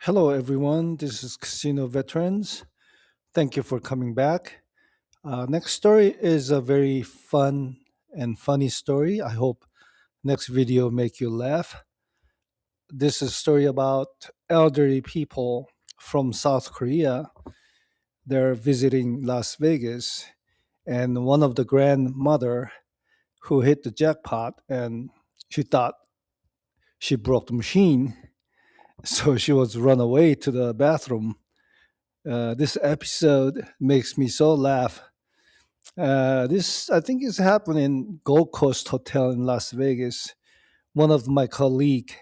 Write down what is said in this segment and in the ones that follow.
Hello, everyone. This is Casino Veterans. Thank you for coming back. Next story is a very fun and funny story. I hope next video make you laugh. This is a story about elderly people from South Korea. They're visiting Las Vegas, and one of the grandmother who hit the jackpot, and she thought she broke the machine, so she was run away to the bathroom. This episode makes me so laugh. This, I think, is happening in Gold Coast Hotel in Las Vegas. One of my colleague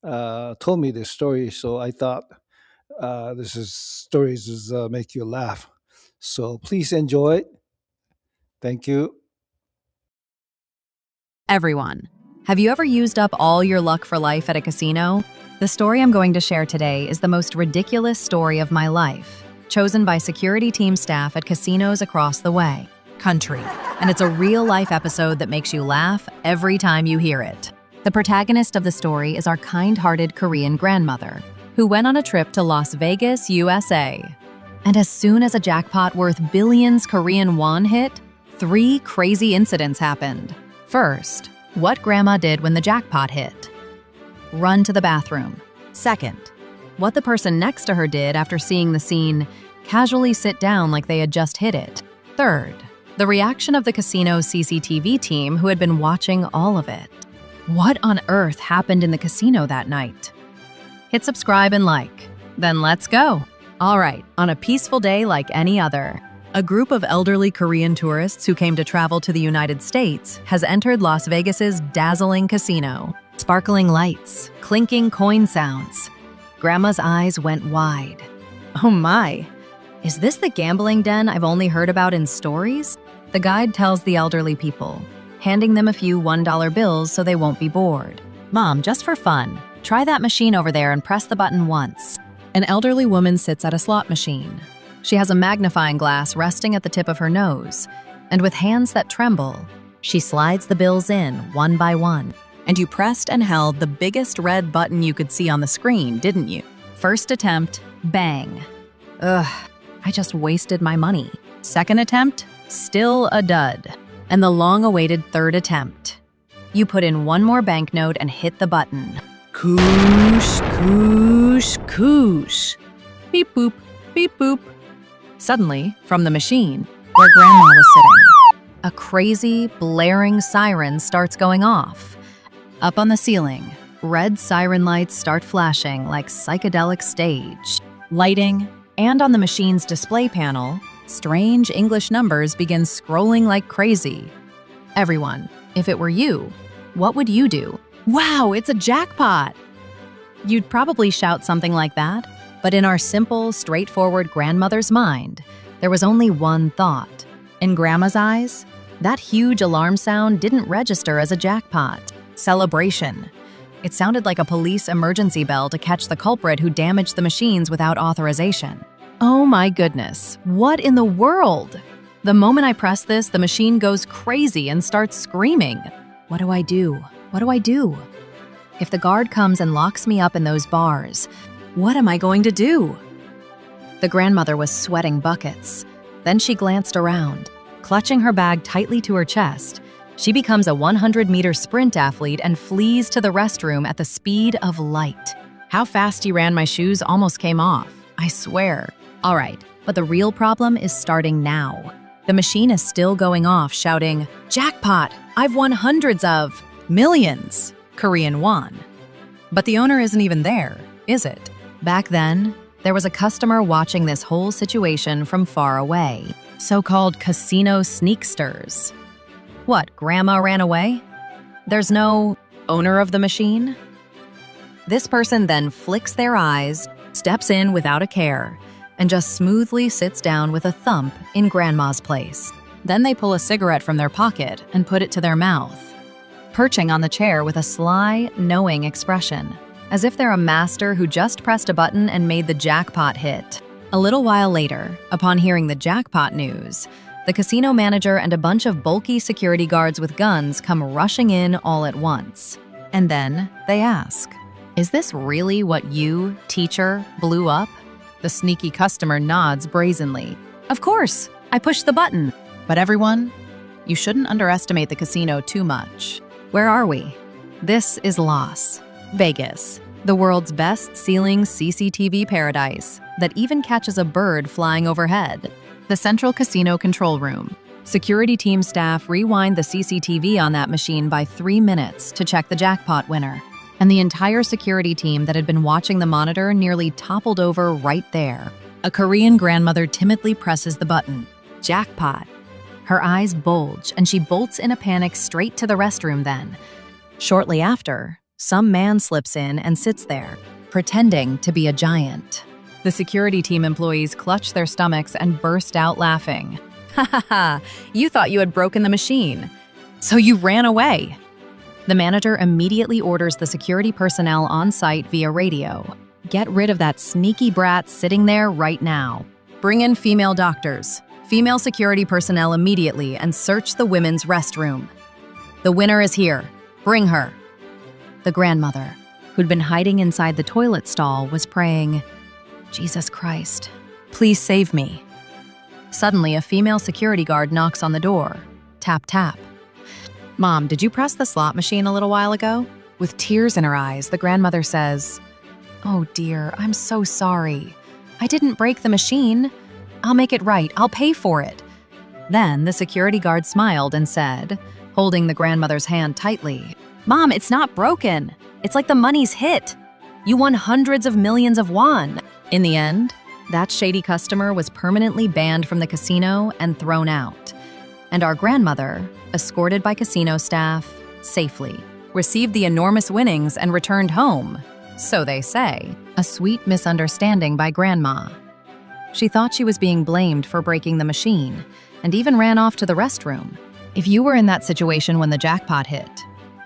told me this story, so I thought this is stories is make you laugh. So please enjoy it. Thank you. Everyone, have you ever used up all your luck for life at a casino? The story I'm going to share today is the most ridiculous story of my life, chosen by security team staff at casinos across the country. And it's a real-life episode that makes you laugh every time you hear it. The protagonist of the story is our kind-hearted Korean grandmother, who went on a trip to Las Vegas, USA. And as soon as a jackpot worth billions Korean won hit, three crazy incidents happened. First, what Grandma did when the jackpot hit. Run to the bathroom. Second, what the person next to her did after seeing the scene, casually sit down like they had just hit it. Third, the reaction of the casino's CCTV team who had been watching all of it. What on earth happened in the casino that night? Hit subscribe and like. Then let's go. All right, on a peaceful day like any other, a group of elderly Korean tourists who came to travel to the United States has entered Las Vegas's dazzling casino. Sparkling lights, clinking coin sounds. Grandma's eyes went wide. Oh my, is this the gambling den I've only heard about in stories? The guide tells the elderly people, handing them a few $1 bills so they won't be bored. Mom, just for fun, try that machine over there and press the button once. An elderly woman sits at a slot machine. She has a magnifying glass resting at the tip of her nose, and with hands that tremble, she slides the bills in one by one. And you pressed and held the biggest red button you could see on the screen, didn't you? First attempt, bang. Ugh, I just wasted my money. Second attempt, still a dud. And the long-awaited third attempt. You put in one more banknote and hit the button. Koosh, koosh, koosh. Beep boop, beep boop. Suddenly, from the machine, where Grandma was sitting, a crazy, blaring siren starts going off. Up on the ceiling, red siren lights start flashing like psychedelic stage. Lighting, and on the machine's display panel, strange English numbers begin scrolling like crazy. Everyone, if it were you, what would you do? Wow, it's a jackpot! You'd probably shout something like that. But in our simple, straightforward grandmother's mind, there was only one thought. In Grandma's eyes, that huge alarm sound didn't register as a jackpot. Celebration. It sounded like a police emergency bell to catch the culprit who damaged the machines without authorization. Oh my goodness, what in the world? The moment I press this, the machine goes crazy and starts screaming. What do I do? What do I do? If the guard comes and locks me up in those bars, what am I going to do? The grandmother was sweating buckets. Then she glanced around. Clutching her bag tightly to her chest, she becomes a 100-meter sprint athlete and flees to the restroom at the speed of light. How fast he ran, my shoes almost came off, I swear. All right, but the real problem is starting now. The machine is still going off, shouting, "Jackpot! I've won hundreds of millions Korean won." But the owner isn't even there, is it? Back then, there was a customer watching this whole situation from far away, so-called casino sneaksters. What, Grandma ran away? There's no owner of the machine? This person then flicks their eyes, steps in without a care, and just smoothly sits down with a thump in Grandma's place. Then they pull a cigarette from their pocket and put it to their mouth, perching on the chair with a sly, knowing expression, as if they're a master who just pressed a button and made the jackpot hit. A little while later, upon hearing the jackpot news, the casino manager and a bunch of bulky security guards with guns come rushing in all at once. And then they ask, Is this really what you, teacher, blew up? The sneaky customer nods brazenly. Of course, I pushed the button. But everyone, you shouldn't underestimate the casino too much. Where are we? This is Las Vegas, the world's best-ceiling CCTV paradise that even catches a bird flying overhead. The central casino control room. Security team staff rewind the CCTV on that machine by 3 minutes to check the jackpot winner. And the entire security team that had been watching the monitor nearly toppled over right there. A Korean grandmother timidly presses the button. Jackpot. Her eyes bulge, and she bolts in a panic straight to the restroom then. Shortly after, some man slips in and sits there, pretending to be a giant. The security team employees clutch their stomachs and burst out laughing. Ha ha ha, you thought you had broken the machine. So you ran away. The manager immediately orders the security personnel on site via radio. Get rid of that sneaky brat sitting there right now. Bring in female doctors, female security personnel immediately, and search the women's restroom. The winner is here. Bring her. The grandmother, who'd been hiding inside the toilet stall, was praying, Jesus Christ, please save me. Suddenly, a female security guard knocks on the door. Tap, tap. Mom, did you press the slot machine a little while ago? With tears in her eyes, the grandmother says, Oh dear, I'm so sorry. I didn't break the machine. I'll make it right. I'll pay for it. Then the security guard smiled and said, holding the grandmother's hand tightly, Mom, it's not broken. It's like the money's hit. You won hundreds of millions of won. In the end, that shady customer was permanently banned from the casino and thrown out. And our grandmother, escorted by casino staff, safely received the enormous winnings and returned home. So they say. A sweet misunderstanding by Grandma. She thought she was being blamed for breaking the machine and even ran off to the restroom. If you were in that situation when the jackpot hit,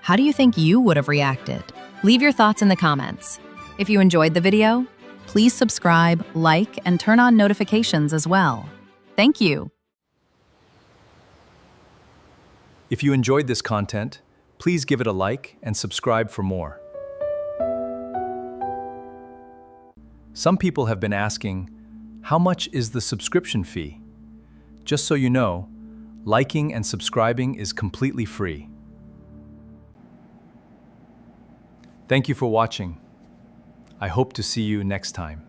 how do you think you would have reacted? Leave your thoughts in the comments. If you enjoyed the video, please subscribe, like, and turn on notifications as well. Thank you. If you enjoyed this content, please give it a like and subscribe for more. Some people have been asking, how much is the subscription fee? Just so you know, liking and subscribing is completely free. Thank you for watching. I hope to see you next time.